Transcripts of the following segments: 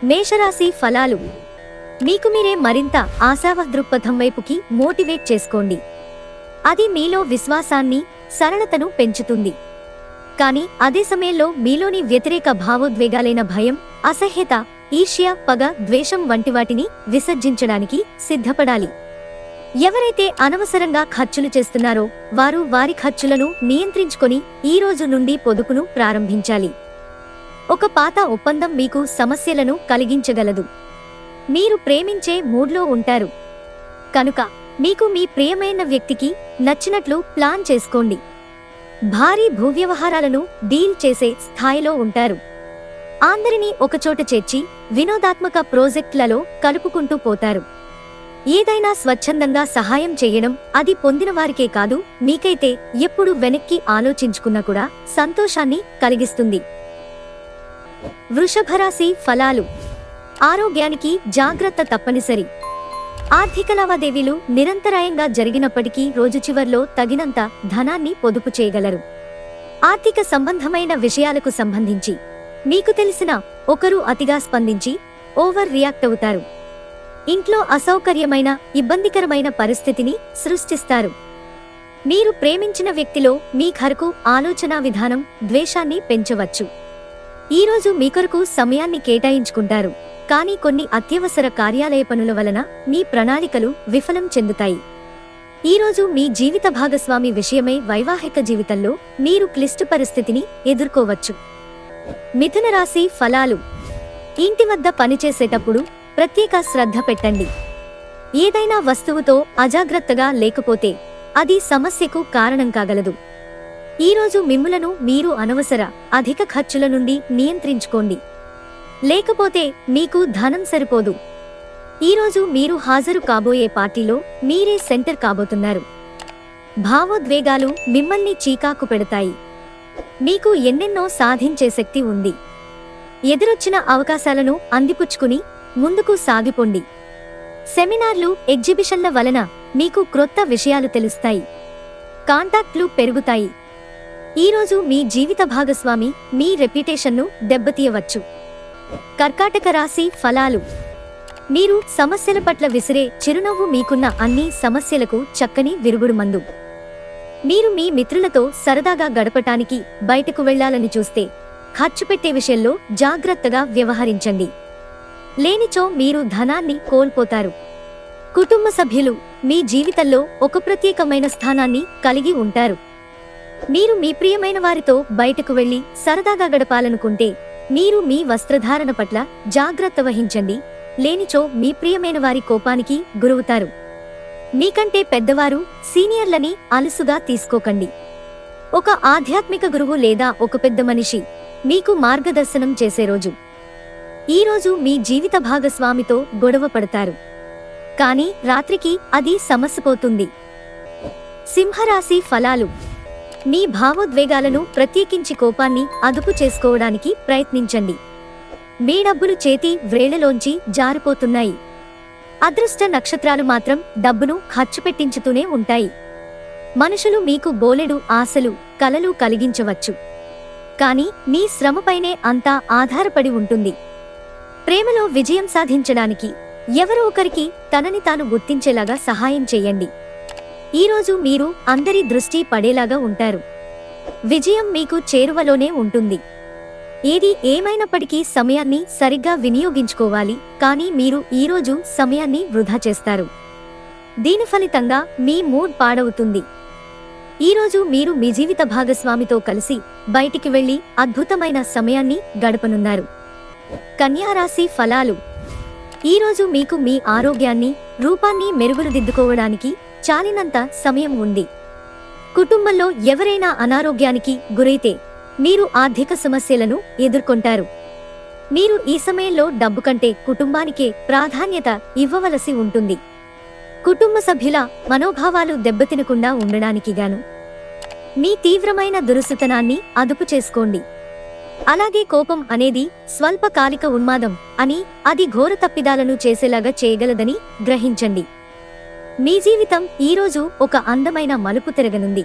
మేషరాశి ఫలాలు. మీకు మీరే మరింత ఆశావాహ దృక్పథం వైపుకి మోటివేట్ చేసుకోండి. అది మీలో విశ్వాసాన్ని, సరళతను పెంచుతుంది. కానీ అదే సమయంలో మీలోని వ్యతిరేక భావోద్వేగాలైన భయం, అసహ్యత, ఈర్ష్య, పగ, ద్వేషం వంటి వాటిని విసర్జించడానికి సిద్ధపడాలి. ఎవరైతే అనవసరంగా ఖర్చులు చేస్తున్నారో వారు వారి ఖర్చులను నియంత్రించుకొని ఈ రోజు నుండి పొదుపును ప్రారంభించాలి. ఒక పాత ఒప్పందం మీకు సమస్యలను కలిగించగలదు. మీరు ప్రేమించే మూడ్లో ఉంటారు కనుక మీకు మీ ప్రియమైన వ్యక్తికి నచ్చినట్లు ప్లాన్ చేసుకోండి. భారీ భూవ్యవహారాలను డీల్ చేసే స్థాయిలో ఉంటారు. అందరినీ ఒకచోట చేర్చి వినోదాత్మక ప్రాజెక్టులలో కలుపుకుంటూ పోతారు. ఏదైనా స్వచ్ఛందంగా సహాయం చేయడం అది పొందినవారికే కాదు, మీకైతే ఎప్పుడు వెనక్కి ఆలోచించుకున్నా కూడా సంతోషాన్ని కలిగిస్తుంది. వృషభరాశి ఫలాలు. ఆరోగ్యానికి జాగ్రత్త తప్పనిసరి. ఆర్థిక లావాదేవీలు నిరంతరాయంగా జరిగినప్పటికీ రోజు చివర్లో తగినంత ధనాన్ని పొదుపు చేయగలరు. ఆర్థిక సంబంధమైన విషయాలకు సంబంధించి మీకు తెలిసిన ఒకరు అతిగా స్పందించి ఓవర్ రియాక్ట్ అవుతారు. ఇంట్లో అసౌకర్యమైన, ఇబ్బందికరమైన పరిస్థితిని సృష్టిస్తారు. మీరు ప్రేమించిన వ్యక్తిలో మీ ఖరకు ఆలోచనా విధానం ద్వేషాన్ని పెంచవచ్చు. ఈరోజు మీకొరకు సమయాన్ని కేటాయించుకుంటారు, కానీ కొన్ని అత్యవసర కార్యాలయ పనుల వలన మీ ప్రణాళికలు విఫలం చెందుతాయి. ఈరోజు మీ జీవిత భాగస్వామి విషయమై వైవాహిక జీవితంలో మీరు క్లిష్ట పరిస్థితిని ఎదుర్కోవచ్చు. మిథున రాశి ఫలాలు. ఇంటి వద్ద పనిచేసేటప్పుడు ప్రత్యేక శ్రద్ధ పెట్టండి. ఏదైనా వస్తువుతో అజాగ్రత్తగా లేకపోతే అది సమస్యకు కారణం కాగలదు. ఈరోజు మిమ్ములను మీరు అనవసర, అధిక ఖర్చుల నుండి నియంత్రించుకోండి. లేకపోతే మీకు ధనం సరిపోదు. ఈరోజు మీరు హాజరు కాబోయే పార్టీలో మీరే సెంటర్ కాబోతున్నారు. భావోద్వేగాలు మిమ్మల్ని చీకాకు పెడతాయి. మీకు ఎన్నెన్నో సాధించే శక్తి ఉంది. ఎదురొచ్చిన అవకాశాలను అందిపుచ్చుకుని ముందుకు సాగిపోండి. సెమినార్లు, ఎగ్జిబిషన్ల వలన మీకు క్రొత్త విషయాలు తెలుస్తాయి. కాంటాక్ట్లు పెరుగుతాయి. ఈరోజు మీ జీవిత భాగస్వామి మీ రెప్యుటేషన్ను దెబ్బతీయవచ్చు. కర్కాటక రాశి ఫలాలు. మీరు సమస్యల పట్ల విసిరే చిరునవ్వు మీకున్న అన్ని సమస్యలకు చక్కని విరుగుడు మందు. మీరు మీ మిత్రులతో సరదాగా గడపటానికి బయటకు వెళ్లాలని చూస్తే ఖర్చు పెట్టే విషయంలో జాగ్రత్తగా వ్యవహరించండి. లేనిచో మీరు ధనాన్ని కోల్పోతారు. కుటుంబ సభ్యులు మీ జీవితంలో ఒక ప్రత్యేకమైన స్థానాన్ని కలిగి ఉంటారు. మీరు మీ ప్రియమైన వారితో బయటకు వెళ్లి సరదాగా గడపాలనుకుంటే మీరు మీ వస్త్రధారణ పట్ల జాగ్రత్త వహించండి. లేనిచో మీ ప్రియమైన వారి కోపానికి గురవుతారు. మీకంటే పెద్దవారు, సీనియర్లని అలుసుగా తీసుకోకండి. ఒక ఆధ్యాత్మిక గురువు లేదా ఒక పెద్ద మనిషి మీకు మార్గదర్శనం చేసే రోజు. ఈరోజు మీ జీవిత భాగస్వామితో గొడవ పడతారు, కానీ రాత్రికి అది సమసిపోతుంది. సింహరాశి ఫలాలు. మీ భావోద్వేగాలను, ప్రత్యేకించి కోపాన్ని అదుపు చేసుకోవడానికి ప్రయత్నించండి. మీ డబ్బులు చేతి వ్రేళ్లలోంచి జారిపోతున్నాయి. అదృష్ట నక్షత్రాలు మాత్రం డబ్బును ఖర్చు పెట్టించుతూనే ఉంటాయి. మనుషులు మీకు బోలెడు ఆశలు, కలలు కలిగించవచ్చు, కానీ మీ శ్రమపైనే అంతా ఆధారపడి ఉంటుంది. ప్రేమలో విజయం సాధించడానికి ఎవరో ఒకరికి తనని తాను గుర్తించేలాగా సహాయం చేయండి. ఈరోజు మీరు అందరి దృష్టి పడేలాగా ఉంటారు. విజయం మీకు చేరువలోనే ఉంటుంది. ఏది ఏమైనప్పటికీ సమయాన్ని సరిగ్గా వినియోగించుకోవాలి, కానీ మీరు ఈరోజు సమయాన్ని వృధా చేస్తారు. దీని ఫలితంగా మీ మూడ్ పాడవుతుంది. ఈరోజు మీరు మీ జీవిత భాగస్వామితో కలిసి బయటికి వెళ్లి అద్భుతమైన సమయాన్ని గడపనున్నారు. కన్యారాశి ఫలాలు. ఈరోజు మీకు మీ ఆరోగ్యాన్ని, రూపాన్ని మెరుగుదిద్దుకోవడానికి చాలినంత సమయం ఉంది. కుటుంబంలో ఎవరైనా అనారోగ్యానికి గురైతే మీరు ఆర్థిక సమస్యలను ఎదుర్కొంటారు. మీరు ఈ సమయంలో డబ్బు కంటే కుటుంబానికే ప్రాధాన్యత ఇవ్వవలసి ఉంటుంది. కుటుంబ సభ్యుల మనోభావాలు దెబ్బతినకుండా ఉండడానికి గాను మీ తీవ్రమైన దురుసుతనాన్ని అదుపు చేసుకోండి. అలాగే కోపం అనేది స్వల్పకాలిక ఉన్మాదం అని, అది ఘోర తప్పిదాలను చేసేలాగా చేయగలదని గ్రహించండి. మీ జీవితం ఈరోజు ఒక అందమైన మలుపు తిరగనుంది.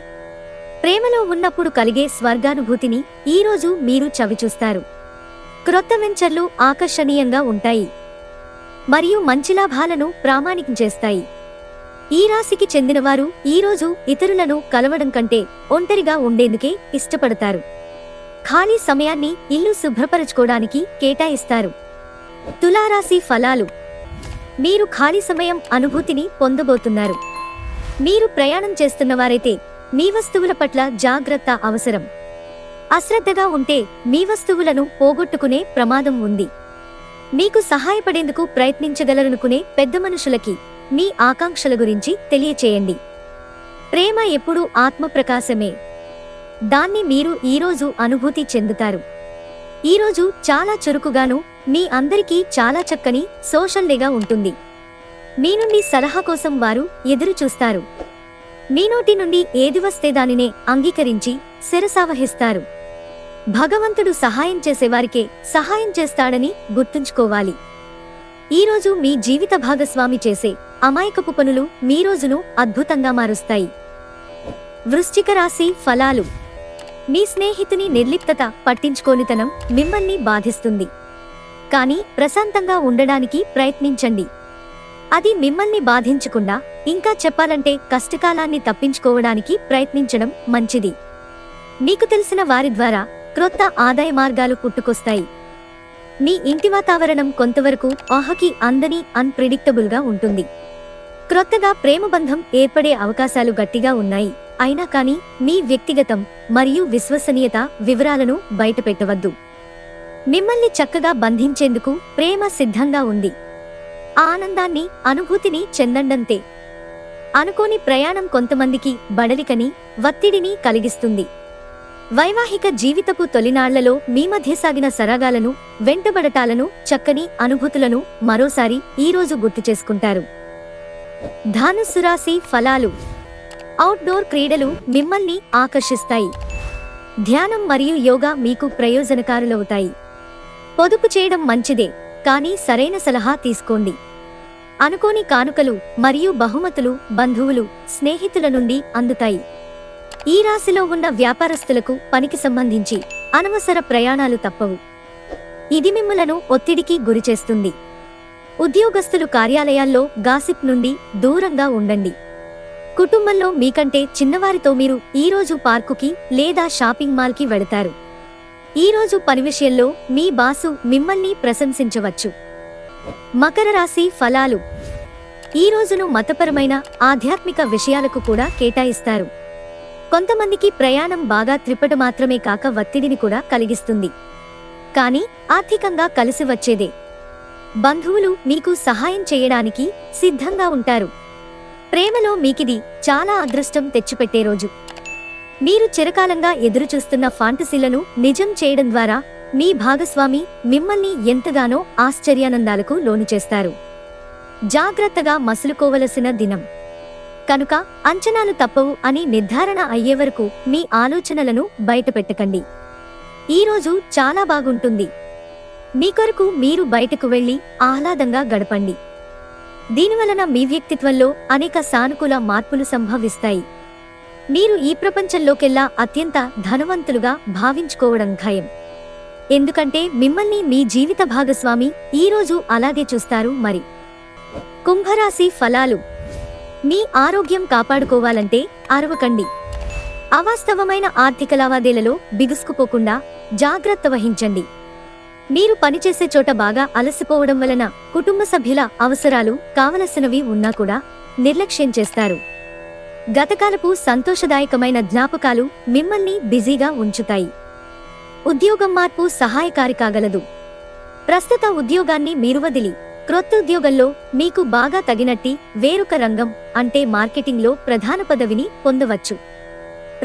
ప్రేమలో ఉన్నప్పుడు కలిగే స్వర్గానుభూతిని ఈరోజు మీరు చవిచూస్తారు. క్రొత్త వెంచర్లు ఆకర్షణీయంగా ఉంటాయి మరియు మంచి లాభాలను ప్రామాణికం చేస్తాయి. ఈ రాశికి చెందినవారు ఈరోజు ఇతరులను కలవడం కంటే ఒంటరిగా ఉండేందుకే ఇష్టపడతారు. ఖాళీ సమయాన్ని ఇల్లు శుభ్రపరచుకోవడానికి కేటాయిస్తారు. తులారాశి ఫలాలు. మీరు ఖాళీ సమయం అనుభూతిని పొందబోతున్నారు. మీరు ప్రయాణం చేస్తున్నవారైతే మీ వస్తువుల పట్ల జాగ్రత్త అవసరం. అశ్రద్ధగా ఉంటే మీ వస్తువులను పోగొట్టుకునే ప్రమాదం ఉంది. మీకు సహాయపడేందుకు ప్రయత్నించగలరనుకునే పెద్ద మనుషులకి మీ ఆకాంక్షల గురించి తెలియచేయండి. ప్రేమ ఎప్పుడూ ఆత్మప్రకాశమే. దాన్ని మీరు ఈరోజు అనుభూతి చెందుతారు. ఈరోజు చాలా చురుకుగాను, మీ అందరికీ చాలా చక్కని సోషల్ డేగా ఉంటుంది. మీ నుండి సలహా కోసం వారు ఎదురు చూస్తారు. మీ నోటి నుండి ఏది వస్తే దానినే అంగీకరించి శిరసావహిస్తారు. భగవంతుడు సహాయం చేసేవారికే సహాయం చేస్తాడని గుర్తుంచుకోవాలి. ఈరోజు మీ జీవిత భాగస్వామి చేసే అమాయకపు పనులు మీ రోజును అద్భుతంగా మారుస్తాయి. వృశ్చిక రాశి ఫలాలు. మీ స్నేహితుని నిర్లిప్తత, పట్టించుకోనితనం మిమ్మల్ని బాధిస్తుంది. కానీ ప్రశాంతంగా ఉండడానికి ప్రయత్నించండి. అది మిమ్మల్ని బాధించకుండా, ఇంకా చెప్పాలంటే కష్టకాలాన్ని తప్పించుకోవడానికి ప్రయత్నించడం మంచిది. మీకు తెలిసిన వారి ద్వారా క్రొత్త ఆదాయ మార్గాలు పుట్టుకొస్తాయి. మీ ఇంటి వాతావరణం కొంతవరకు ఆహకి అందని అన్ప్రిడిక్టబుల్గా ఉంటుంది. క్రొత్తగా ప్రేమబంధం ఏర్పడే అవకాశాలు గట్టిగా ఉన్నాయి. అయినా కానీ మీ వ్యక్తిగతం మరియు విశ్వసనీయత వివరాలను బయటపెట్టవద్దు. మిమ్మల్ని చక్కగా బంధించేందుకు ప్రేమ సిద్ధంగా ఉంది. ఆ ఆనందాన్ని, అనుభూతిని చెందండంతే. అనుకోని ప్రయాణం కొంతమందికి బడలికని, ఒత్తిడిని కలిగిస్తుంది. వైవాహిక జీవితపు తొలినాళ్లలో మీ మధ్య సాగిన సరాగాలను, వెంటబడటాలను, చక్కని అనుభూతులను మరోసారి ఈరోజు గుర్తు చేసుకుంటారు. ధనుస్సు రాశి ఫలాలు. అవుట్డోర్ క్రీడలు మిమ్మల్ని ఆకర్షిస్తాయి. ధ్యానం మరియు యోగా మీకు ప్రయోజనకారులవుతాయి. పొదుపు చేయడం మంచిదే, కానీ సరైన సలహా తీసుకోండి. అనుకోని కానుకలు మరియు బహుమతులు బంధువులు, స్నేహితుల నుండి అందుతాయి. ఈ రాశిలో ఉన్న వ్యాపారస్తులకు పనికి సంబంధించి అనవసర ప్రయాణాలు తప్పవు. ఇది మిమ్ములను ఒత్తిడికి గురిచేస్తుంది. ఉద్యోగస్తులు కార్యాలయాల్లో గాసిప్ నుండి దూరంగా ఉండండి. కుటుంబంలో మీకంటే చిన్నవారితో మీరు ఈరోజు పార్కుకి లేదా షాపింగ్ మాల్కి వెళతారు. ఈరోజు పని విషయంలో మీ బాసు మిమ్మల్ని ప్రశంసించవచ్చు. మకర రాశి ఫలాలు. ఈ రోజును మతపరమైన, ఆధ్యాత్మిక విషయాలకు కూడా కేటాయిస్తారు. కొంతమందికి ప్రయాణం బాగా త్రిప్పట మాత్రమే కాక ఒత్తిడిని కూడా కలిగిస్తుంది. కానీ ఆర్థికంగా కలిసి వచ్చేదే. బంధువులు మీకు సహాయం చేయడానికి సిద్ధంగా ఉంటారు. ప్రేమలో మీకిది చాలా అదృష్టం తెచ్చిపెట్టే రోజు. మీరు చిరకాలంగా ఎదురుచూస్తున్న ఫాంటసీలను నిజం చేయడం ద్వారా మీ భాగస్వామి మిమ్మల్ని ఎంతగానో ఆశ్చర్యానందాలకు లోను చేస్తారు. జాగ్రత్తగా మసులుకోవలసిన దినం కనుక అంచనాలు తప్పవు అని నిర్ధారణ అయ్యే వరకు మీ ఆలోచనలను బయటపెట్టకండి. ఈరోజు చాలా బాగుంటుంది. మీ కొరకు మీరు బయటకు వెళ్లి ఆహ్లాదంగా గడపండి. దీనివలన మీ వ్యక్తిత్వంలో అనేక సానుకూల మార్పులు సంభవిస్తాయి. మీరు ఈ ప్రపంచంలోకెల్లా అత్యంత ధనవంతులుగా భావించుకోవడం ఖాయం. ఎందుకంటే మిమ్మల్ని మీ జీవిత భాగస్వామి ఈరోజు అలాగే చూస్తారు. మరి కుంభరాశి ఫలాలు. మీ ఆరోగ్యం కాపాడుకోవాలంటే అరవకండి. అవాస్తవమైన ఆర్థిక లావాదేవీలలో బిగుసుకుపోకుండా జాగ్రత్త వహించండి. మీరు పనిచేసే చోట బాగా అలసిపోవడం వలన కుటుంబ సభ్యుల అవసరాలు కావలసినవి ఉన్నా కూడా నిర్లక్ష్యం చేస్తారు. గతకాలపు సంతోషదాయకమైన జ్ఞాపకాలు మిమ్మల్ని బిజీగా ఉంచుతాయి. ఉద్యోగం మార్పు సహాయకారి కాగలదు. ప్రస్తుత ఉద్యోగాన్ని మీరు వదిలి క్రొత్త ఉద్యోగంలో మీకు బాగా తగినట్టి వేరొక రంగం అంటే మార్కెటింగ్లో ప్రధాన పదవిని పొందవచ్చు.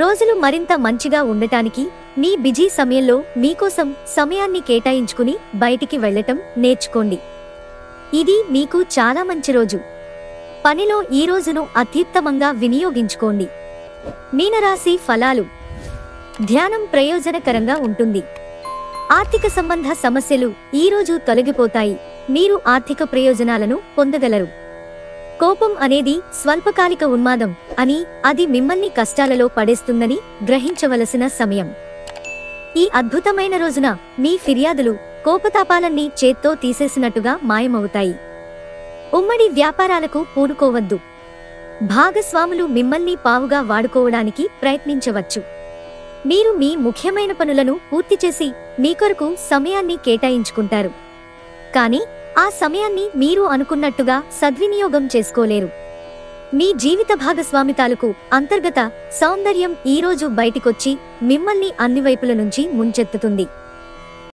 రోజులు మరింత మంచిగా ఉండటానికి మీ బిజీ సమయంలో మీకోసం సమయాన్ని కేటాయించుకుని బయటికి వెళ్లటం నేర్చుకోండి. ఇది మీకు చాలా మంచి రోజు. పనిలో ఈ రోజును అత్యుత్తమంగా వినియోగించుకోండి. మీనరాశి ఫలాలు. ధ్యానం ప్రయోజనకరంగా ఉంటుంది. ఆర్థిక సంబంధ సమస్యలు ఈరోజు తొలగిపోతాయి. మీరు ఆర్థిక ప్రయోజనాలను పొందగలరు. కోపం అనేది స్వల్పకాలిక ఉన్మాదం అని, అది మిమ్మల్ని కష్టాలలో పడేస్తుందని గ్రహించవలసిన సమయం. ఈ అద్భుతమైన రోజున మీ ఫిర్యాదులు, కోపతాపాలన్నీ చేత్తో తీసేసినట్టుగా మాయమవుతాయి. ఉమ్మడి వ్యాపారాలకు పూనుకోవద్దు. భాగస్వాములు మిమ్మల్ని పావుగా వాడుకోవడానికి ప్రయత్నించవచ్చు. మీరు మీ ముఖ్యమైన పనులను పూర్తి చేసి మీ కొరకు సమయాన్ని కేటాయించుకుంటారు. కానీ ఆ సమయాన్ని మీరు అనుకున్నట్టుగా సద్వినియోగం చేసుకోలేరు. మీ జీవిత భాగస్వామి తాలూకు అంతర్గత సౌందర్యం ఈరోజు బయటికొచ్చి మిమ్మల్ని అన్ని వైపుల నుంచి ముంచెత్తుతుంది.